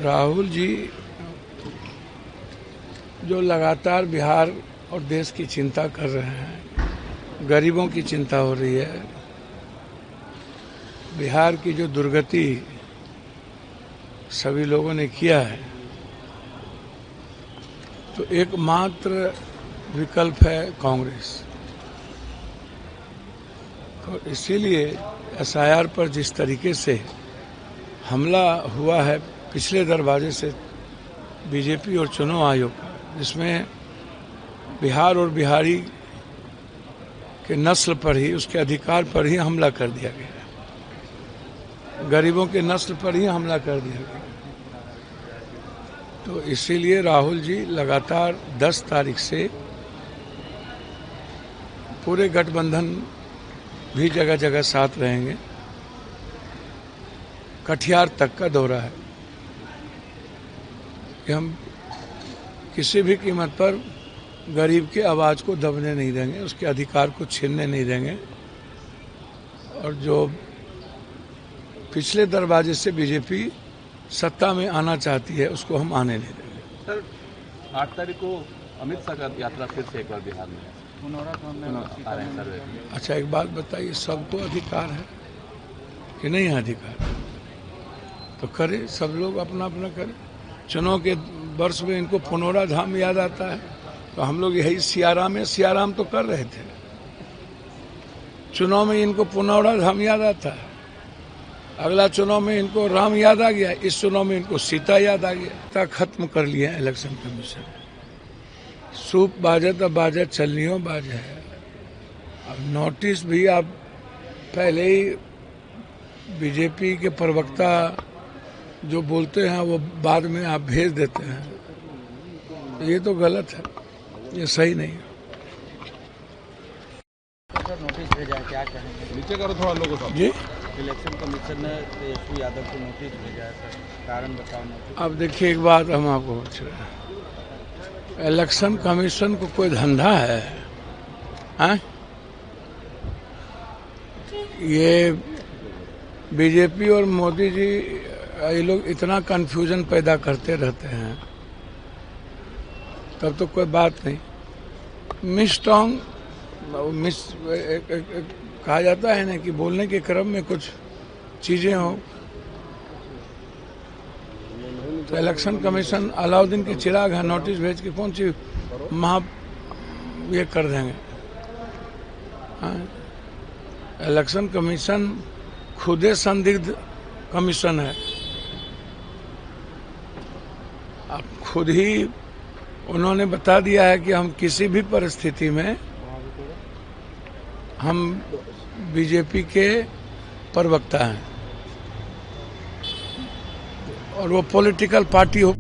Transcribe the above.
राहुल जी जो लगातार बिहार और देश की चिंता कर रहे हैं, गरीबों की चिंता हो रही है, बिहार की जो दुर्गति सभी लोगों ने किया है, तो एकमात्र विकल्प है कांग्रेस। तो इसीलिए एसआईआर पर जिस तरीके से हमला हुआ है पिछले दरवाजे से बीजेपी और चुनाव आयोग का, जिसमें बिहार और बिहारी के नस्ल पर ही, उसके अधिकार पर ही हमला कर दिया गया, गरीबों के नस्ल पर ही हमला कर दिया गया। तो इसीलिए राहुल जी लगातार 10 तारीख से पूरे गठबंधन भी जगह जगह साथ रहेंगे। कटिहार तक का दौरा है कि हम किसी भी कीमत पर गरीब की आवाज़ को दबने नहीं देंगे, उसके अधिकार को छीनने नहीं देंगे, और जो पिछले दरवाजे से बीजेपी सत्ता में आना चाहती है उसको हम आने नहीं देंगे। सर 8 तारीख को अमित शाह का यात्रा फिर से एक बार बिहार में आ रहे हैं सर। अच्छा, एक बात बताइए, सबको अधिकार है कि नहीं है अधिकार? तो करे, सब लोग अपना अपना करें। चुनाव के वर्ष में इनको पुनौरा धाम याद आता है, तो हम लोग यही सियाराम तो कर रहे थे। चुनाव में इनको पुनौरा धाम याद आता है, अगला चुनाव में इनको राम याद आ गया, इस चुनाव में इनको सीता याद आ गया। खत्म कर लिया है इलेक्शन कमीशन, सूप बाजत अब बाजत चलनियों बाज है। अब नोटिस भी आप पहले ही बीजेपी के प्रवक्ता जो बोलते हैं वो बाद में आप भेज देते हैं, ये तो गलत है, ये सही नहीं है। नोटिस भेजा है, क्या कहेंगे? नीचे करो थोड़ा लोगों को। जी, इलेक्शन कमीशन ने तेजस्वी यादव को नोटिस भेजा है सर, कारण बताओ नोटिस। अब देखिए, एक बात हम आपको पूछ रहे हैं, इलेक्शन कमीशन को कोई धंधा है? हैं? ये बीजेपी और मोदी जी, ये लोग इतना कंफ्यूजन पैदा करते रहते हैं, तब तो कोई बात नहीं। मिसटॉन्ग कहा जाता है ना कि बोलने के क्रम में कुछ चीजें हो, तो इलेक्शन कमीशन अलाउद्दीन के चिराग है, नोटिस भेज के कौन सी ये कर देंगे? हाँ? इलेक्शन कमीशन खुदे संदिग्ध कमीशन है। अब खुद ही उन्होंने बता दिया है कि हम किसी भी परिस्थिति में हम बीजेपी के प्रवक्ता हैं, और वो पॉलिटिकल पार्टी हो